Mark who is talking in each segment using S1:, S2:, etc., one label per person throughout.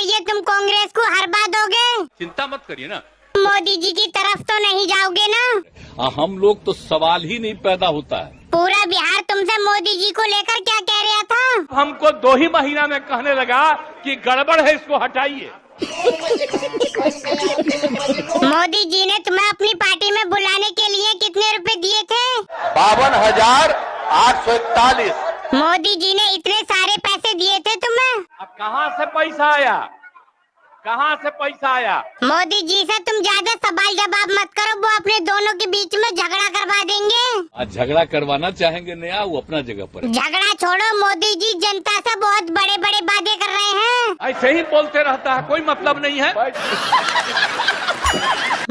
S1: ये तुम कांग्रेस को हरवा दोगे?
S2: चिंता मत करिए ना।
S1: मोदी जी की तरफ तो नहीं जाओगे ना?
S2: हम लोग तो सवाल ही नहीं पैदा होता है।
S1: पूरा बिहार तुमसे मोदी जी को लेकर क्या कह रहा था?
S2: हमको 2 ही महीना में कहने लगा कि गड़बड़ है, इसको हटाइए।
S1: मोदी जी ने तुम्हें अपनी पार्टी में बुलाने के लिए कितने रुपए दिए थे?
S3: 52,841।
S1: मोदी जी ने इतने सारे पैसे दिए थे तुम्हें?
S2: अब कहाँ से पैसा आया? कहाँ से पैसा आया?
S1: मोदी जी से तुम ज्यादा सवाल जवाब मत करो, वो अपने दोनों के बीच में झगड़ा करवा देंगे।
S2: आज झगड़ा करवाना चाहेंगे नया, वो अपना जगह पर।
S1: झगड़ा छोड़ो, मोदी जी जनता से बहुत बड़े बड़े वादे कर रहे हैं।
S2: ऐसे ही बोलते रहता है, कोई मतलब नहीं है।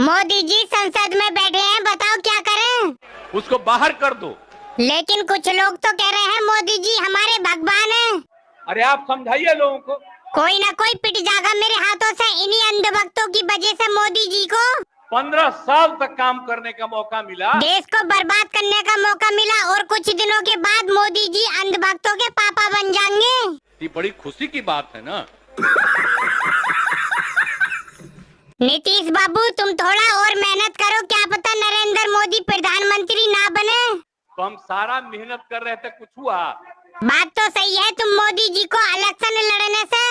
S1: मोदी जी संसद में बैठे हैं, बताओ क्या करें?
S2: उसको बाहर कर दो।
S1: लेकिन कुछ लोग तो कह रहे हैं मोदी जी हमारे भगवान हैं।
S2: अरे आप समझाइए लोगों को।
S1: कोई ना कोई पिट जाएगा मेरे हाथों से, इन्हीं अंधभक्तों की वजह से मोदी जी को
S2: 15 साल तक काम करने का मौका मिला,
S1: देश को बर्बाद करने का मौका मिला, और कुछ दिनों के बाद मोदी जी अंधभक्तों के पापा बन जाएंगे।
S2: ये बड़ी खुशी की बात है ना।
S1: नीतीश बाबू तुम थोड़ा और मेहनत करो, क्या पता नरेंद्र मोदी प्रधानमंत्री ना बने।
S2: तो हम सारा मेहनत कर रहे थे, कुछ हुआ?
S1: बात तो सही है, तुम मोदी जी को इलेक्शन लड़ने से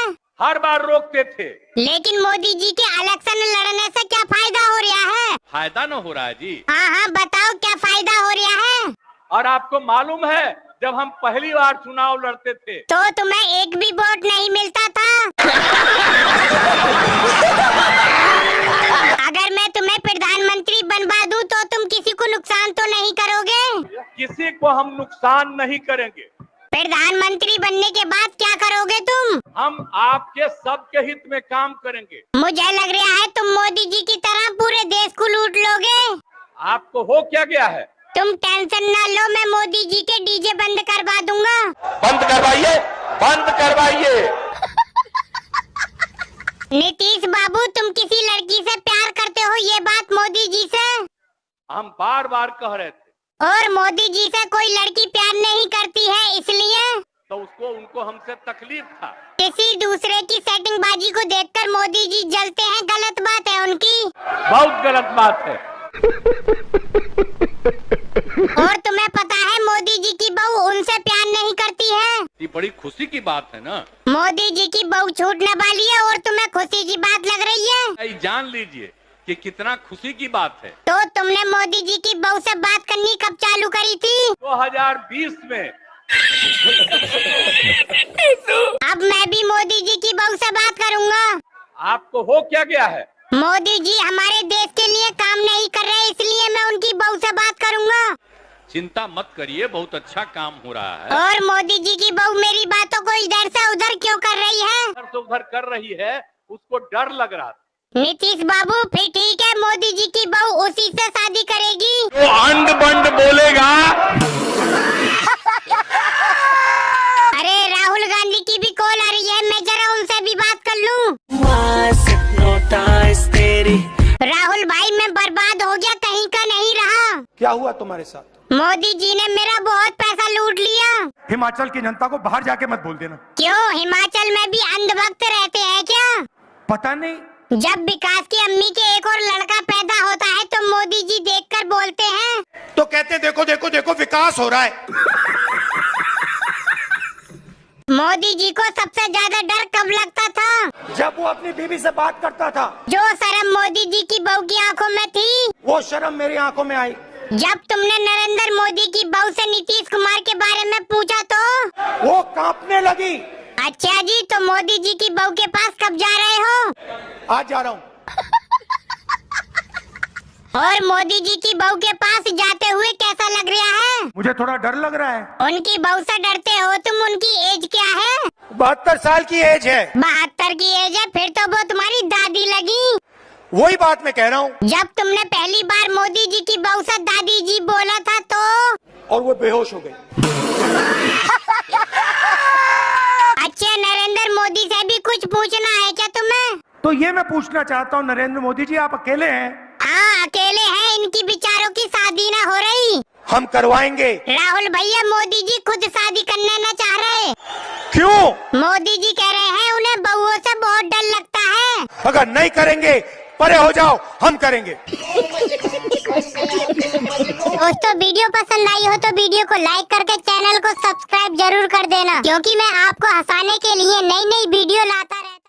S2: हर बार रोकते थे।
S1: लेकिन मोदी जी के इलेक्शन लड़ने से क्या फायदा हो रहा है?
S2: फायदा न हो रहा है जी।
S1: हाँ हाँ बताओ क्या फायदा हो रहा है?
S2: और आपको मालूम है, जब हम पहली बार चुनाव लड़ते थे
S1: तो तुम्हें एक भी वोट नहीं मिलता था। अगर मैं तुम्हें प्रधानमंत्री बनवा दूं तो तुम किसी को नुकसान तो नहीं करोगे?
S2: किसी को हम नुकसान नहीं करेंगे।
S1: प्रधानमंत्री बनने के बाद क्या करोगे तुम?
S2: हम आपके सबके हित में काम करेंगे।
S1: मुझे लग रहा है तुम मोदी जी की तरह पूरे देश को लूट लोगे।
S2: आपको हो क्या गया है?
S1: तुम टेंशन ना लो, मैं मोदी जी के डीजे बंद करवा दूंगा।
S3: बंद करवाइए, बंद करवाइए।
S1: नीतीश बाबू तुम किसी लड़की से प्यार करते हो, ये बात मोदी जी से
S2: हम बार बार कह रहे थे।
S1: और मोदी जी से कोई लड़की प्यार नहीं करती है, इसलिए
S2: तो उनको हमसे तकलीफ था।
S1: किसी दूसरे की सेटिंग बाजी को देखकर मोदी जी जलते हैं, गलत बात है उनकी।
S2: बहुत गलत बात है।
S1: और तुम्हें पता है मोदी जी की बहू उनसे प्यार नहीं करती है।
S2: ये बड़ी खुशी की बात है ना।
S1: मोदी जी की बहू छूटने वाली है और तुम्हें खुशी की बात लग रही है।
S2: ये जान लीजिए कि कितना खुशी की बात है।
S1: तो तुमने मोदी जी की बहू से बात करनी कब चालू करी थी?
S2: 2020 में।
S1: अब मैं भी मोदी जी की बहू से बात करूंगा।
S2: आपको हो क्या गया है?
S1: मोदी जी हमारे देश के लिए काम नहीं कर रहे, इसलिए मैं उनकी बहू से बात करूंगा।
S2: चिंता मत करिए, बहुत अच्छा काम हो रहा है।
S1: और मोदी जी की बहू मेरी बातों को इधर से उधर क्यों कर रही है?
S2: इधर से उधर कर रही है, उसको डर लग रहा था।
S1: नीतीश बाबू फिर ठीक है, मोदी जी की बहू उसी से शादी करेगी।
S3: तो अंड बंड बोलेगा।
S1: अरे राहुल गांधी की भी कॉल आ रही है, मैं जरा उनसे भी बात कर लूं। राहुल भाई मैं बर्बाद हो गया, कहीं का नहीं रहा।
S4: क्या हुआ तुम्हारे साथ?
S1: मोदी जी ने मेरा बहुत पैसा लूट लिया।
S4: हिमाचल की जनता को बाहर जाके मत बोल देना।
S1: क्यों, हिमाचल में भी अंधभक्त रहते हैं क्या?
S4: पता नहीं।
S1: जब विकास की अम्मी के एक और लड़का पैदा होता है तो मोदी जी देखकर बोलते हैं,
S4: तो कहते देखो देखो देखो विकास हो रहा है।
S1: मोदी जी को सबसे ज्यादा डर कब लगता था?
S4: जब वो अपनी बीवी से बात करता था।
S1: जो शर्म मोदी जी की बहू की आंखों में थी,
S4: वो शर्म मेरी आंखों में आई।
S1: जब तुमने नरेंद्र मोदी की बहू से नीतीश कुमार के बारे में पूछा तो
S4: वो कांपने लगी।
S1: अच्छा जी, तो मोदी जी की बहू के पास कब जा रहे हो?
S4: आज जा रहा हूँ।
S1: और मोदी जी की बहू के पास जाते हुए कैसा लग रहा है?
S4: मुझे थोड़ा डर लग रहा है।
S1: उनकी बहू से डरते हो तुम? उनकी एज क्या है?
S4: 72 साल की एज है।
S1: 72 की एज है, फिर तो वो तुम्हारी दादी लगी।
S4: वही बात मैं कह रहा हूँ।
S1: जब तुमने पहली बार मोदी जी की बहू से दादी जी बोला था तो
S4: और वो बेहोश हो गई।
S1: अच्छा, नरेंद्र मोदी से भी कुछ पूछना है क्या तुम्हें?
S4: तो ये मैं पूछना चाहता हूँ, नरेंद्र मोदी जी आप अकेले हैं?
S1: हाँ अकेले हैं, इनकी बिचारों की शादी ना हो रही।
S4: हम करवाएंगे।
S1: राहुल भैया मोदी जी खुद शादी करना न चाह रहे।
S4: क्यों?
S1: मोदी जी कह रहे हैं उन्हें बहुओं से बहुत डर
S4: अगर नहीं करेंगे परे हो जाओ, हम करेंगे।
S1: दोस्तों वीडियो पसंद आई हो तो वीडियो को लाइक करके चैनल को सब्सक्राइब जरूर कर देना, क्योंकि मैं आपको हंसाने के लिए नई नई वीडियो लाता रहता हूँ।